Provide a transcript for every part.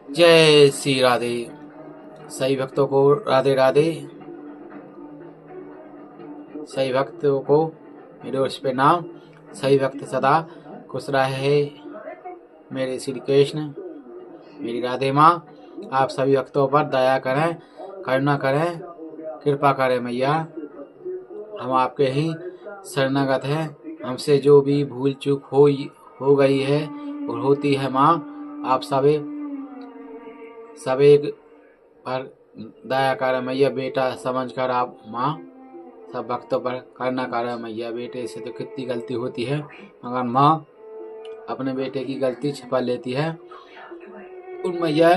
जय श्री राधे। सही भक्तों को राधे राधे। सही भक्तों को मेरे उस पे नाम। सही भक्त सदा खुश रहे। मेरे श्री कृष्ण, मेरी राधे माँ, आप सभी भक्तों पर दया करें, करुणा करें, कृपा करें मैया। हम आपके ही शरणागत हैं। हमसे जो भी भूल चूक हो गई है और होती है माँ, आप सभी पर दया करें मैया। बेटा समझकर आप माँ सब भक्तों पर करना करें मैया। बेटे से तो कितनी गलती होती है, मगर माँ अपने बेटे की गलती छिपा लेती है। उन मैया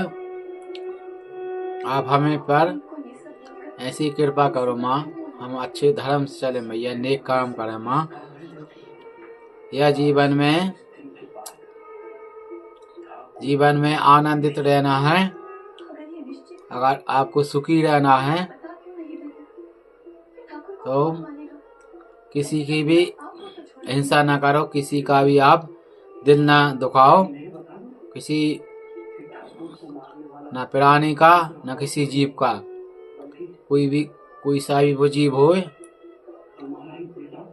आप हमें पर ऐसी कृपा करो माँ, हम अच्छे धर्म से चले मैया, नेक काम करें माँ। यह जीवन में आनंदित रहना है। अगर आपको सुखी रहना है तो किसी की भी हिंसा ना करो, किसी का भी आप दिल ना दुखाओ, किसी ना प्राणी का ना किसी जीव का। कोई सा भी वो जीव हो,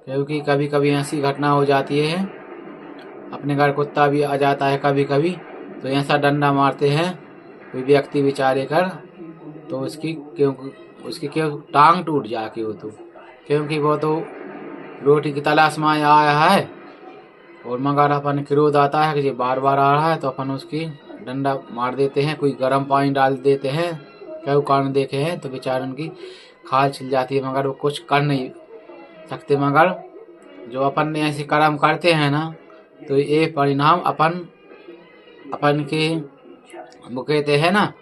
क्योंकि कभी कभी ऐसी घटना हो जाती है, अपने घर कुत्ता भी आ जाता है कभी कभी, तो ऐसा डंडा मारते हैं कोई व्यक्ति बेचारे कर, तो उसकी क्यों टांग टूट जाती हो, तो क्योंकि वो तो रोटी की तलाश में आया है। और मगर अपन क्रोध आता है कि ये बार बार आ रहा है, तो अपन उसकी डंडा मार देते हैं, कोई गर्म पानी डाल देते हैं। कई कारण देखे हैं, तो बेचारे उनकी खाल छिल जाती है, मगर वो कुछ कर नहीं सकते। मगर जो अपन ने ऐसे कर्म करते हैं ना, तो ये परिणाम अपन के वो कहते हैं ना,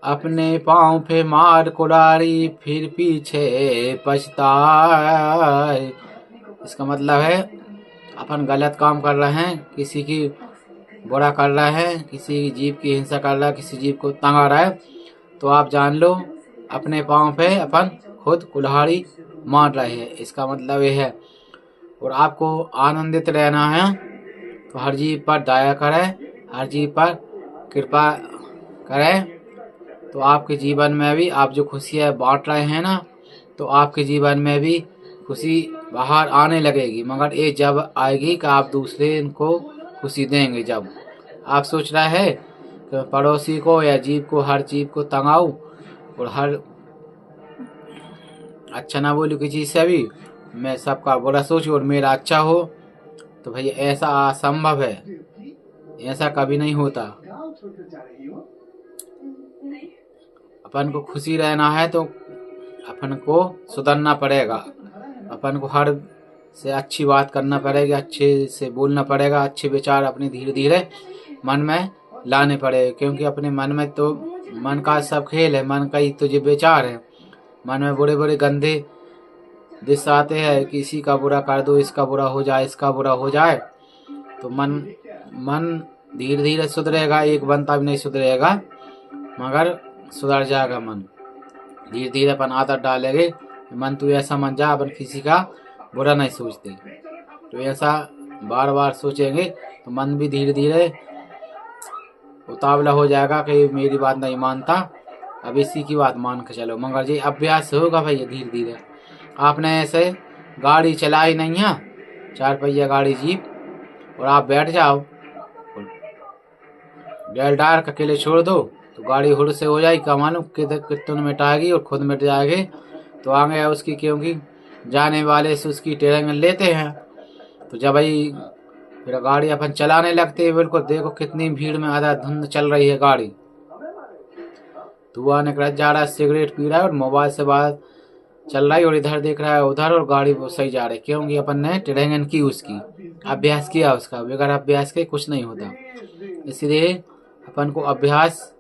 अपने पाँव पे मार कुड़ारी फिर पीछे पछताए। इसका मतलब है अपन गलत काम कर रहे हैं, किसी की बुरा कर रहे हैं, किसी जीव की हिंसा कर रहा है, किसी जीव को तंग आ रहा है, तो आप जान लो अपने पाँव पे अपन खुद कुल्हाड़ी मार रहे हैं। इसका मतलब ये है। और आपको आनंदित रहना है तो हर जीव पर दया करें, हर जीव पर कृपा करें, तो आपके जीवन में भी आप जो खुशियाँ बांट रहे हैं ना, तो आपके जीवन में भी खुशी बाहर आने लगेगी। मगर ये जब आएगी कि आप दूसरे को खुशी देंगे। जब आप सोच रहे हैं कि पड़ोसी को या जीव को, हर जीव को तंगाऊं और हर अच्छा ना बोलूं किसी से भी, मैं सबका बुरा सोचूं और मेरा अच्छा हो, तो भैया ऐसा असंभव है, ऐसा कभी नहीं होता। अपन को खुशी रहना है तो अपन को सुधरना पड़ेगा, अपन को हर से अच्छी बात करना पड़ेगी, अच्छे से बोलना पड़ेगा, अच्छे विचार अपने धीरे धीरे मन में लाने पड़ेगा। क्योंकि अपने मन में तो मन का सब खेल है, मन का ही तो जो विचार है। मन में बड़े बड़े गंदे दिस आते हैं, किसी का बुरा कर दो, इसका बुरा हो जाए, इसका बुरा हो जाए, तो मन धीरे धीरे सुधरेगा। एक बनता भी नहीं सुधरेगा, मगर सुधर जाएगा मन। धीरे धीरे अपन आदत डालेंगे, मन तू ऐसा मन जा अपन किसी का बुरा नहीं सोचते। तो ऐसा बार बार सोचेंगे तो मन भी धीरे धीरे उतावला हो जाएगा कि मेरी बात नहीं मानता, अब इसी की बात मान के चलो। मगर ये अभ्यास होगा भैया धीरे धीरे। आपने ऐसे गाड़ी चलाई नहीं है, 4 पहिया गाड़ी जीप, और आप बैठ जाओ और बेल डाल के अकेले छोड़ दो, तो गाड़ी हुड़ से हो जाएगी, मालूम कितने मिनट आएगी और खुद मिट जाएगी। तो आगे उसकी, क्योंकि जाने वाले से उसकी ट्रेनिंग लेते हैं, तो जब भाई फिर गाड़ी अपन चलाने लगते हैं, बिल्कुल देखो कितनी भीड़ में आधा धुंध चल रही है गाड़ी, धुआं निकल जा रहा है, सिगरेट पी रहा है और मोबाइल से बात चल रहा है, और इधर देख रहा है उधर, और गाड़ी सही जा रही है, क्योंकि अपन ने ट्रेनिंग की, उसकी अभ्यास किया उसका। बगैर अभ्यास के कुछ नहीं होता। इसलिए अपन को अभ्यास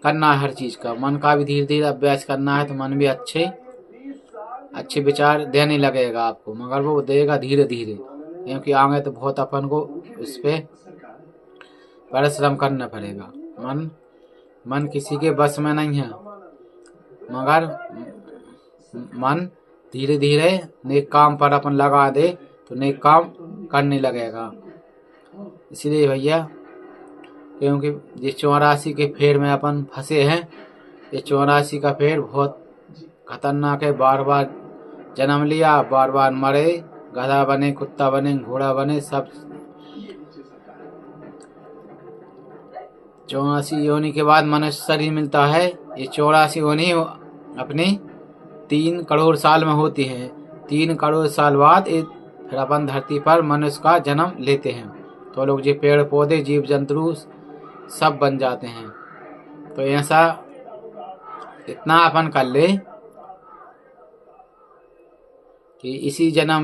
करना है हर चीज का। मन का भी धीरे धीरे अभ्यास करना है, तो मन भी अच्छे विचार देने लगेगा आपको, मगर वो देगा धीरे धीरे, क्योंकि आगे तो बहुत अपन को उस पर परिश्रम करना पड़ेगा। मन किसी के बस में नहीं है, मगर मन धीरे धीरे नेक काम पर अपन लगा दे तो नेक काम करने लगेगा। इसलिए भैया क्योंकि ये 84 के फेर में अपन फंसे हैं। ये 84 का फेर बहुत खतरनाक है। बार बार जन्म लिया, बार बार मरे, गधा बने, कुत्ता बने, घोड़ा बने, सब 84 योनि के बाद मनुष्य शरीर मिलता है। ये 84 योनि अपनी 3 करोड़ साल में होती है। 3 करोड़ साल बाद फिर अपन धरती पर मनुष्य का जन्म लेते हैं। तो लोग ये पेड़ पौधे जीव जंतु सब बन जाते हैं। तो ऐसा इतना अपन कर ले कि इसी जन्म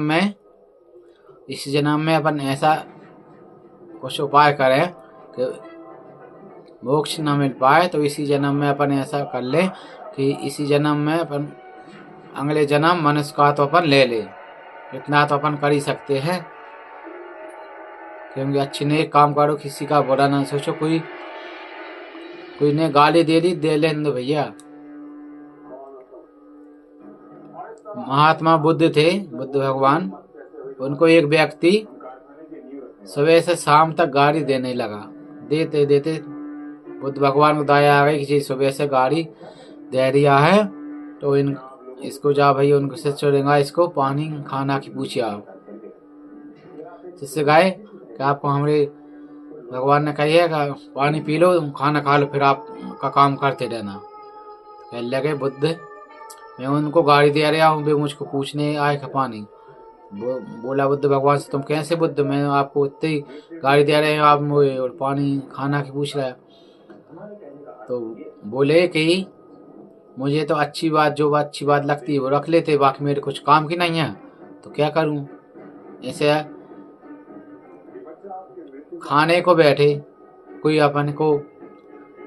में अपन ऐसा कुछ उपाय करें कि मोक्ष न मिल पाए। तो इसी जन्म में अपन ऐसा कर ले कि इसी जन्म में अपन अगले जन्म मनुष्य का तो अपन ले ले। इतना तो अपन कर ही सकते हैं। क्योंकि अच्छे नेक काम करो, किसी का बुरा ना सोचो। कोई ने गाली दे दी, दे लेने दो भैया। महात्मा बुद्ध थे, बुद्ध भगवान, उनको एक व्यक्ति सुबह से शाम तक गाड़ी देने लगा। देते देते बुद्ध भगवान को दया आ गई कि सुबह से गाड़ी दे दिया है, तो इसको जा भैया उनको से छोड़ेगा, इसको पानी खाना की पूछे आओ। जिससे गए कि आपको हमारे भगवान ने कही है कि पानी पी लो, खाना खा लो, फिर आपका काम करते रहना। कहने लगे बुद्ध, मैं उनको गाड़ी दे रहा हूँ, वे मुझको पूछने आए कि पानी। बोला बुद्ध भगवान से, तुम कैसे बुद्ध, मैं आपको इतनी गाड़ी दे रहे हो, आप मुझे और पानी खाना की पूछ रहे हैं। तो बोले कि मुझे तो अच्छी बात लगती है वो रख लेते, बाकी मेरे कुछ काम की नहीं है, तो क्या करूं। ऐसे खाने को बैठे, कोई अपन को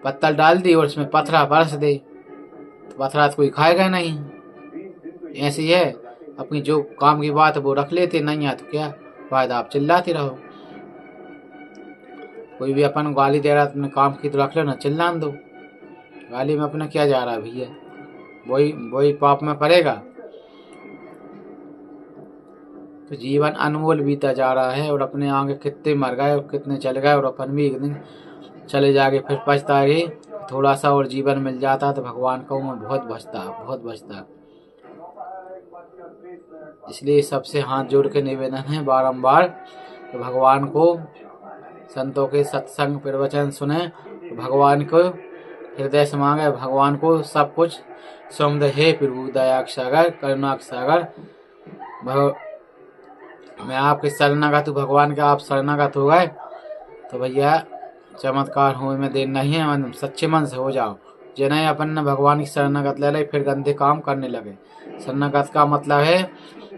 पत्तल डाल दी और उसमें पथरा परस दे, तो पथरा तो कोई खाएगा नहीं। ऐसे ही है, अपनी जो काम की बात है वो रख लेते, नहीं है तो क्या फायदा, आप चिल्लाते रहो। कोई भी अपन गाली दे रहा है, अपने काम की तो रख लो ना, चिल्लान दो। गाली में अपना क्या जा रहा है भैया, वही पाप में पड़ेगा। तो जीवन अनमोल बीता जा रहा है, और अपने आगे कितने मर गए और कितने चल गए, और अपन भी एक दिन चले जाके फिर पछताएंगे। थोड़ा सा और जीवन मिल जाता तो भगवान को मैं बहुत बचता। इसलिए सबसे हाथ जोड़ के निवेदन है बारंबार तो भगवान को, संतों के सत्संग प्रवचन सुने, तो भगवान को हृदय से मांगे, भगवान को सब कुछ सौंप दे। हे प्रभु दया के सागर, करुणा के सागर, मैं आपके शरणागत हूँ। भगवान के आप शरणागत हो गए तो भैया चमत्कार हो में देर नहीं है, सच्चे मन से हो जाओ। जिन्हें अपन ने भगवान की शरणागत ले फिर गंदे काम करने लगे। शरणागत का मतलब है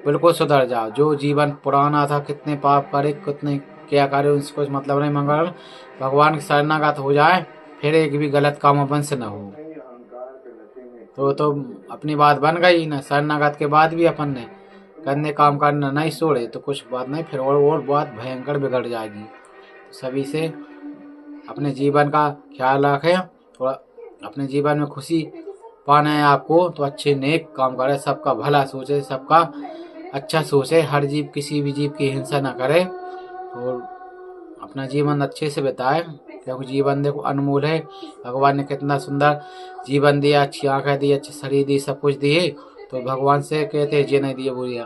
बिल्कुल सुधर जाओ। जो जीवन पुराना था, कितने पाप करे, कितने क्या करे, उसको मतलब नहीं। मंगल भगवान की शरणागत हो जाए, फिर एक भी गलत काम अपन से न हो, तो अपनी बात बन गई ना। शरणागत के बाद भी अपन ने गंदे काम करना नहीं छोड़े तो कुछ बात नहीं, फिर और बात भयंकर बिगड़ जाएगी। सभी से अपने जीवन का ख्याल रखें, और अपने जीवन में खुशी पाना है आपको तो अच्छे नेक काम करे, सबका भला सोचे, सबका अच्छा सोचे, हर जीव किसी भी जीव की हिंसा ना करे, और अपना जीवन अच्छे से बिताए। क्योंकि जीवन देखो अनमोल है। भगवान ने कितना सुंदर जीवन दिया, अच्छी आंखें दी, अच्छी शरीर दी, सब कुछ दिए, तो भगवान से कहते हैं जे नहीं दिए वो दिया।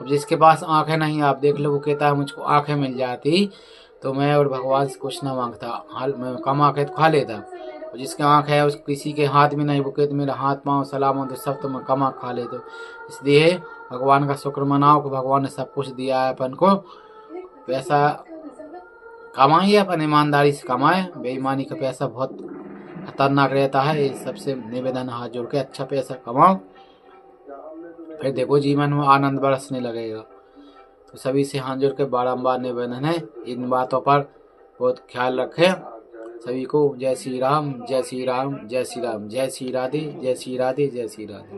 अब जिसके पास आंखें नहीं, आप देख लो, वो कहता है मुझको आंखें मिल जाती तो मैं और भगवान से कुछ ना मांगता, हाल मैं कम आंखें तो खा लेता। और जिसके आंख है, उस किसी के हाथ भी नहीं, वो कहते मेरा हाथ पाँव सलामत, तो सब तो मैं कम आँख खा लेता। इसलिए भगवान का शुक्र मनाओ कि भगवान ने सब कुछ दिया है अपन को। पैसा कमाइए, अपन ईमानदारी से कमाए, बेईमानी का पैसा बहुत खतरनाक रहता है। ये सबसे निवेदन हाथ जोड़ के अच्छा पैसा कमाओ, फिर देखो जीवन में आनंद बरसने लगेगा। तो सभी से हाथ जोड़ के बारंबार निवेदन है, इन बातों पर बहुत ख्याल रखें। सभी को जय श्री राम, जय श्री राम, जय श्री राम, जय श्री राधे, जय श्री राधे, जय श्री राधे।